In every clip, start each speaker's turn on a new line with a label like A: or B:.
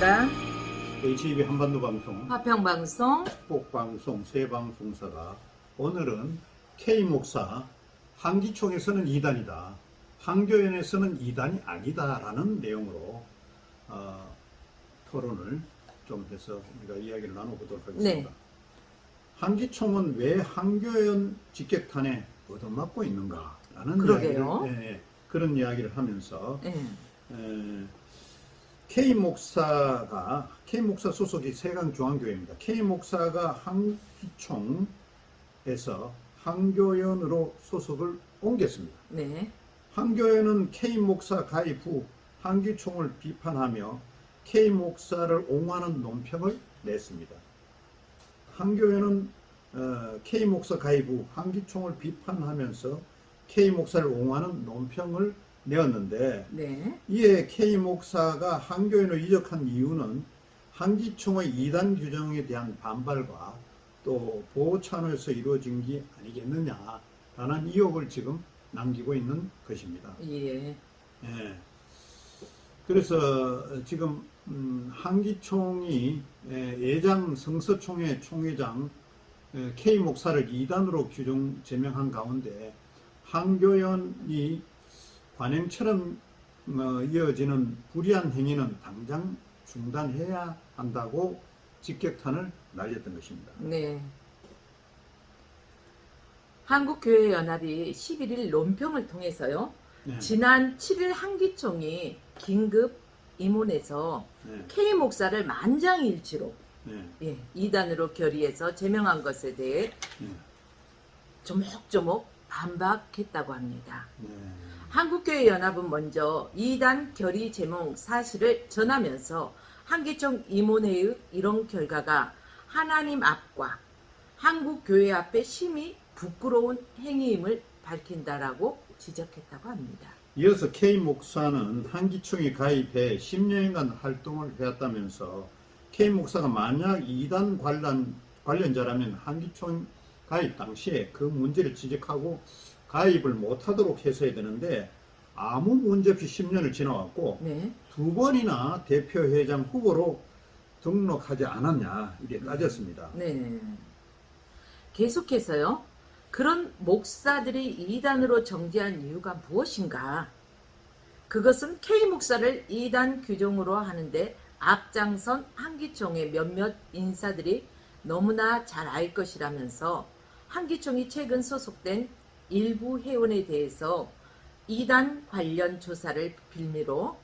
A: 반갑습니다.
B: HEB 한반도 방송,
A: 화평방송.
B: 축복방송 세 방송사가 오늘은 K목사 한기총에서는 2단이다, 한교연에서는 2단이 아니다라는 내용으로 토론을 좀 해서 우리가 이야기를 나눠보도록 하겠습니다.
A: 네.
B: 한기총은 왜 한교연 직격탄에 얻어맞고 있는가라는
A: 그러게요.
B: 이야기를, 그런 이야기를 하면서
A: 네.
B: K목사 소속이 세강중앙교회입니다. K목사가 한기총에서 한교연으로 소속을 옮겼습니다.
A: 네.
B: 한교연은 K목사 가입 후 한기총을 비판하며 K목사를 옹호하는 논평을 냈습니다. 한교연은 K목사 가입 후 한기총을 비판하면서 K목사를 옹호하는 논평을 내었는데,
A: 네.
B: 이에 K목사가 한교연으로 이적한 이유는 한기총의 2단 규정에 대한 반발과 또 보호 차원에서 이루어진 게 아니겠느냐라는 의혹을 지금 남기고 있는 것입니다.
A: 예.
B: 그래서 지금 한기총이 예장 성서총회 총회장 K목사를 2단으로 제명한 가운데 한교연이 관행처럼 이어지는 불의한 행위는 당장 중단해야 한다고 직격탄을 날렸던 것입니다.
A: 네. 한국교회연합이 11일 논평을 통해서요.
B: 네.
A: 지난 7일 한기총이 긴급 임원에서
B: 네.
A: K목사를 만장일치로
B: 네.
A: 2단으로 결의해서 제명한 것에 대해
B: 네.
A: 조목조목 반박했다고 합니다.
B: 네.
A: 한국교회연합은 먼저 2단 결의 제목 사실을 전하면서 한기총 임원회의 이런 결과가 하나님 앞과 한국교회 앞에 심히 부끄러운 행위임을 밝힌다라고 지적했다고 합니다.
B: 이어서 K목사는 한기총에 가입해 10년간 활동을 해왔다면서 K목사가 만약 2단 관련자라면 한기총 가입 당시에 그 문제를 지적하고 가입을 못하도록 했어야 되는데 아무 문제 없이 10년을 지나왔고
A: 네.
B: 2번이나 대표회장 후보로 등록하지 않았냐 이렇게 따졌습니다.
A: 네. 계속해서요. 그런 목사들이 2단으로 정지한 이유가 무엇인가? 그것은 K목사를 2단 규정으로 하는데 앞장선 한기총의 몇몇 인사들이 너무나 잘 알 것이라면서 한기총이 최근 소속된 일부 회원에 대해서 2단 관련 조사를 빌미로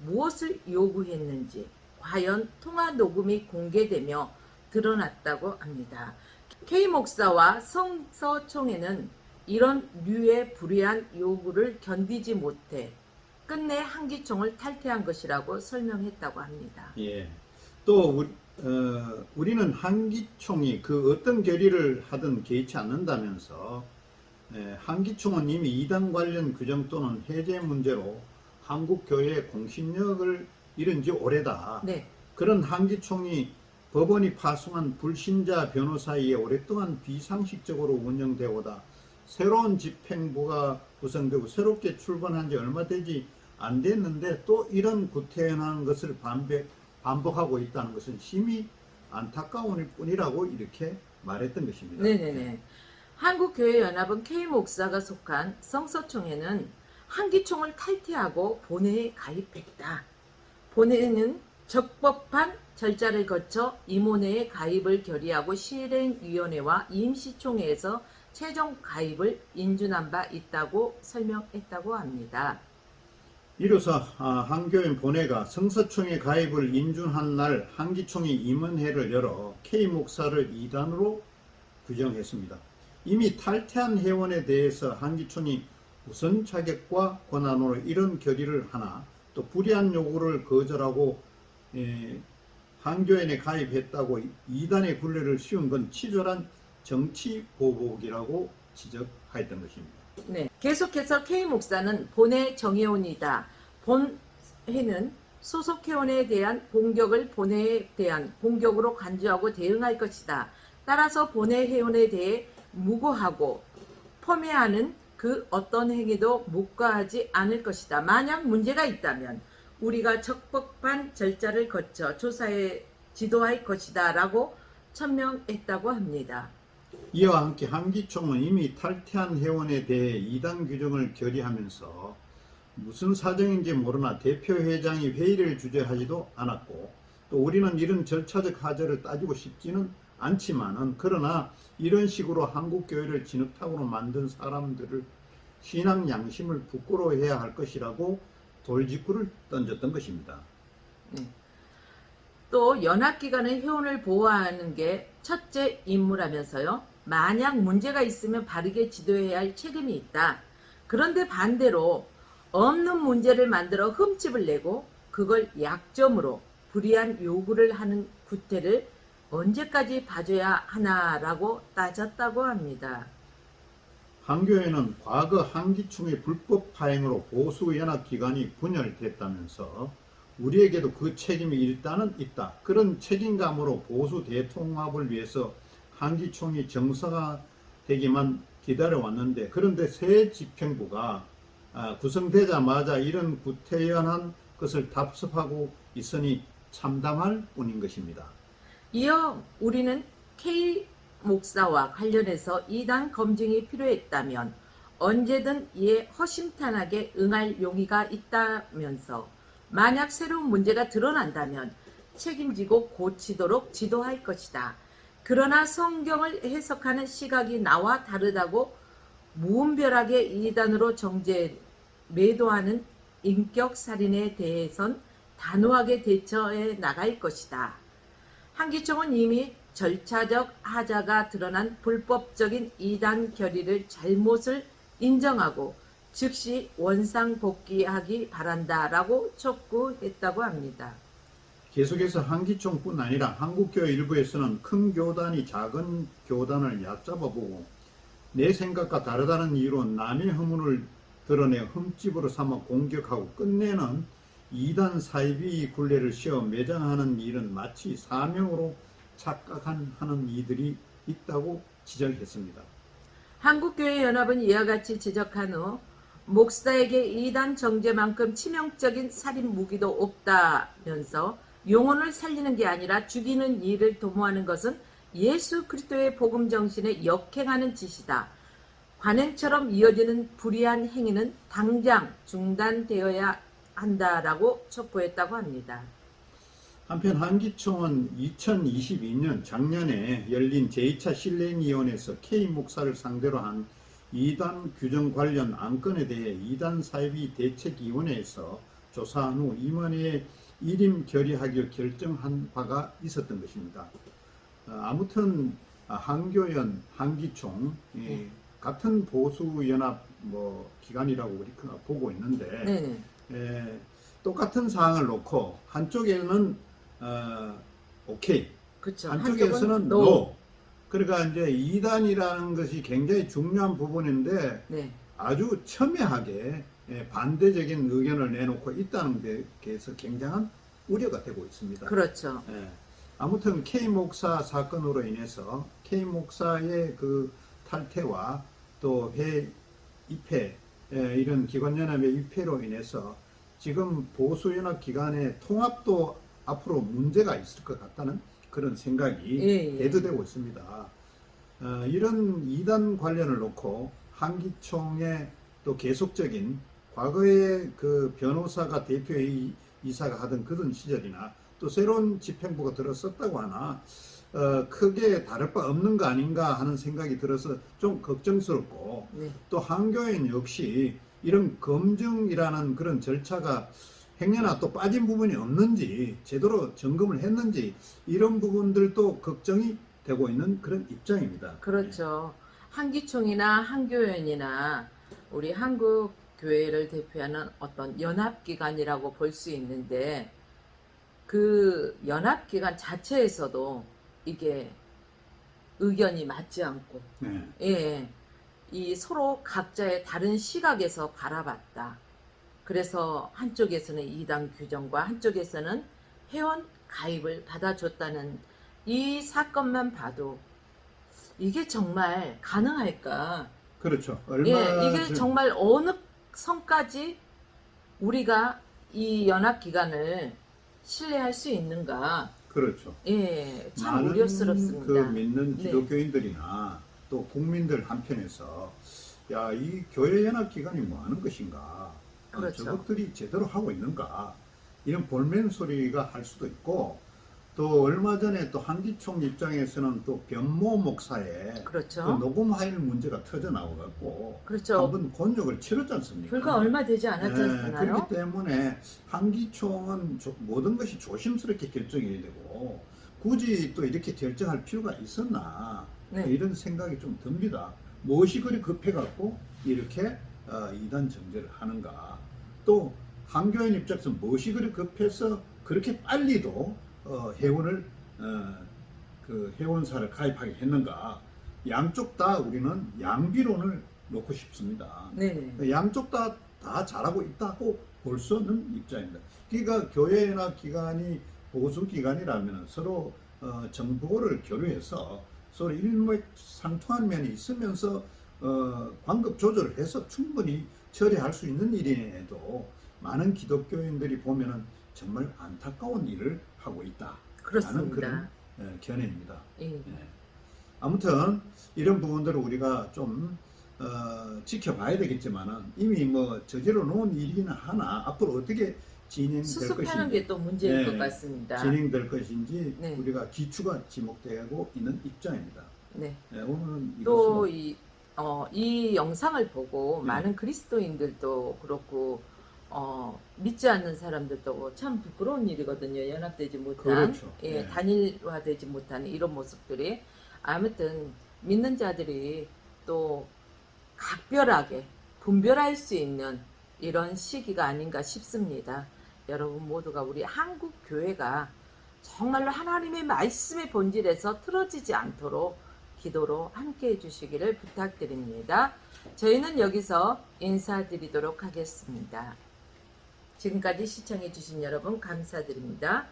A: 무엇을 요구했는지 과연 통화 녹음이 공개되며 드러났다고 합니다. K목사와 성서총회는 이런 류의 불의한 요구를 견디지 못해 끝내 한기총을 탈퇴한 것이라고 설명했다고 합니다.
B: 예. 또 우리는 한기총이 그 어떤 결의를 하든 개의치 않는다면서 한기총은 이미 2단 관련 규정 또는 해제 문제로 한국교회의 공신력을 잃은 지 오래다.
A: 네.
B: 그런 한기총이 법원이 파송한 불신자 변호사에 오랫동안 비상식적으로 운영되어 오다 새로운 집행부가 구성되고 새롭게 출범한 지 얼마 되지 안 됐는데 또 이런 구태연한 것을 반복하고 있다는 것은 심히 안타까울 뿐이라고 이렇게 말했던 것입니다.
A: 네네네. 한국교회연합은 K목사가 속한 성서총회는 한기총을 탈퇴하고 본회에 가입했다. 본회는 적법한 절차를 거쳐 임원회에 가입을 결의하고 실행위원회와 임시총회에서 최종 가입을 인준한 바 있다고 설명했다고 합니다.
B: 이로써 한교연 본회가 성서총회 가입을 인준한 날 한기총이 임원회를 열어 K목사를 2단으로 규정했습니다. 이미 탈퇴한 회원에 대해서 한기총이 우선 자격과 권한으로 이런 결의를 하나 또 불의한 요구를 거절하고 한교연에 가입했다고 2단의 굴레를 씌운 건 치졸한 정치 보복이라고 지적하였던 것입니다.
A: 네. 계속해서 K목사는 본회 정회원이다. 본회는 소속 회원에 대한 공격을 본회에 대한 공격으로 간주하고 대응할 것이다. 따라서 본회 회원에 대해 무고하고 폄훼하는 그 어떤 행위도 묵과하지 않을 것이다. 만약 문제가 있다면 우리가 적법한 절차를 거쳐 조사에 지도할 것이다 라고 천명했다고 합니다.
B: 이와 함께 한기총은 이미 탈퇴한 회원에 대해 이단 규정을 결의하면서 무슨 사정인지 모르나 대표회장이 회의를 주재하지도 않았고, 또 우리는 이런 절차적 하자를 따지고 싶지는 않지만은, 그러나 이런 식으로 한국교회를 진흙탕으로 만든 사람들을 신앙 양심을 부끄러워해야 할 것이라고 돌직구를 던졌던 것입니다.
A: 또 연합기관의 회원을 보호하는 게 첫째 임무라면서요. 만약 문제가 있으면 바르게 지도해야 할 책임이 있다. 그런데 반대로 없는 문제를 만들어 흠집을 내고 그걸 약점으로 불이한 요구를 하는 구태를 언제까지 봐줘야 하나라고 따졌다고 합니다.
B: 한교회는 과거 한기총의 불법 파행으로 보수연합기관이 분열됐다면서 우리에게도 그 책임이 일단은 있다. 그런 책임감으로 보수 대통합을 위해서 한기총이 정상화되기만 기다려왔는데, 그런데 새 집행부가 구성되자마자 이런 구태연한 것을 답습하고 있으니 참담할 뿐인 것입니다.
A: 이어 우리는 K 목사와 관련해서 이단 검증이 필요했다면 언제든 이에 허심탄회하게 응할 용의가 있다면서 만약 새로운 문제가 드러난다면 책임지고 고치도록 지도할 것이다. 그러나 성경을 해석하는 시각이 나와 다르다고 무분별하게 이단으로 정죄 매도하는 인격살인에 대해선 단호하게 대처해 나갈 것이다. 한기총은 이미 절차적 하자가 드러난 불법적인 이단 결의를 잘못을 인정하고 즉시 원상복귀하기 바란다라고 촉구했다고 합니다.
B: 계속해서 한기총뿐 아니라 한국교회 일부에서는 큰 교단이 작은 교단을 얕잡아보고 내 생각과 다르다는 이유로 남의 허물을 드러내 흠집으로 삼아 공격하고 끝내는 이단 사이비 굴레를 씌워 매장하는 일은 마치 사명으로 착각하는 이들이 있다고 지적했습니다.
A: 한국교회연합은 이와 같이 지적한 후 목사에게 이단 정죄만큼 치명적인 살인 무기도 없다면서 영혼을 살리는 게 아니라 죽이는 일을 도모하는 것은 예수 그리스도의 복음 정신에 역행하는 짓이다. 관행처럼 이어지는 불의한 행위는 당장 중단되어야 한다라고 촉구했다고 합니다.
B: 한편 한기총은 2022년 작년에 열린 제2차 신뢰위원회에서 K 목사를 상대로 한 이단 규정 관련 안건에 대해 이단 사이비 대책위원회에서 조사한 후 임원회에 일임 결의하기로 결정한 바가 있었던 것입니다. 아무튼 한교연, 한기총 같은 보수연합 기관이라고 우리가 보고 있는데 똑같은 사항을 놓고 한쪽에는 오케이,
A: 그쵸.
B: 한쪽에서는 노. 그러니까 이제 이단이라는 것이 굉장히 중요한 부분인데 아주 첨예하게 반대적인 의견을 내놓고 있다는 데 대해서 굉장한 우려가 되고 있습니다.
A: 그렇죠.
B: 아무튼 K 목사 사건으로 인해서 K 목사의 그 탈퇴와 또 입회, 이런 기관연합의 입회로 인해서 지금 보수연합 기관의 통합도 앞으로 문제가 있을 것 같다는 그런 생각이 대두되고 있습니다. 이런 이단 관련을 놓고 한기총의 또 계속적인 과거에 그 변호사가 대표이사가 하던 그런 시절이나 또 새로운 집행부가 들어섰다고 하나 크게 다를 바 없는 거 아닌가 하는 생각이 들어서 좀 걱정스럽고 또 한교회는 역시 이런 검증이라는 그런 절차가 행여나 또 빠진 부분이 없는지 제대로 점검을 했는지 이런 부분들도 걱정이 되고 있는 그런 입장입니다.
A: 그렇죠. 한기총이나 한교연이나 우리 한국 교회를 대표하는 어떤 연합기관이라고 볼 수 있는데 그 연합기관 자체에서도 이게 의견이 맞지 않고 이 서로 각자의 다른 시각에서 바라봤다. 그래서 한쪽에서는 이단 규정과 한쪽에서는 회원 가입을 받아줬다는 이 사건만 봐도 이게 정말 가능할까?
B: 그렇죠.
A: 이게 정말 어느 선까지 우리가 이 연합 기간을 신뢰할 수 있는가?
B: 그렇죠.
A: 예, 참
B: 많은
A: 우려스럽습니다.
B: 그 믿는
A: 네.
B: 기독교인들이나 또 국민들 한편에서 야, 이 교회 연합 기관이 뭐 하는 것인가?
A: 그렇죠.
B: 저것들이 제대로 하고 있는가? 이런 볼멘 소리가 할 수도 있고, 또 얼마 전에 또 한기총 입장에서는 또 변모 목사의
A: 그렇죠.
B: 그 녹음 파일 문제가 터져 나와갖고
A: 그렇죠.
B: 한번 곤욕을 치렀지 않습니까?
A: 불과 얼마 되지 않았잖아요.
B: 그렇기 때문에 한기총은 모든 것이 조심스럽게 결정해야 되고 굳이 또 이렇게 결정할 필요가 있었나
A: 네.
B: 이런 생각이 좀 듭니다. 무엇이 그리 급해갖고 이렇게 이단 정제를 하는가? 또 한교인 입장에서 무엇이 그리 급해서 그렇게 빨리도 회원을 그 회원사를 가입하게 했는가? 양쪽 다 우리는 양비론을 놓고 싶습니다.
A: 네네.
B: 양쪽 다 잘하고 있다고 볼 수 없는 입장입니다. 그러니까 교회나 기관이 보수 기관이라면 서로 정보를 교류해서 서로 일맥상통한 면이 있으면서 관급 조절을 해서 충분히 처리할 수 있는 일인에도 많은 기독교인들이 보면은 정말 안타까운 일을 하고 있다.
A: 그렇습니다.
B: 그런 견해입니다.
A: 예.
B: 예. 아무튼 이런 부분들을 우리가 좀 지켜봐야 되겠지만은 이미 뭐 저질러 놓은 일이긴 하나 앞으로 어떻게 진행될
A: 수습하는
B: 것인지
A: 게 또 문제일
B: 네,
A: 것 같습니다.
B: 진행될 것인지
A: 네.
B: 우리가 기추가 지목되고 있는 입장입니다.
A: 네.
B: 네, 오늘은
A: 또
B: 이것으로
A: 이 영상을 보고
B: 네.
A: 많은 그리스도인들도 그렇고 믿지 않는 사람들도 참 부끄러운 일이거든요. 연합되지 못한,
B: 그렇죠.
A: 예,
B: 네.
A: 단일화되지 못하는 이런 모습들이 아무튼 믿는 자들이 또 각별하게 분별할 수 있는 이런 시기가 아닌가 싶습니다. 여러분 모두가 우리 한국 교회가 정말로 하나님의 말씀의 본질에서 틀어지지 않도록 기도로 함께 해주시기를 부탁드립니다. 저희는 여기서 인사드리도록 하겠습니다. 지금까지 시청해주신 여러분 감사드립니다.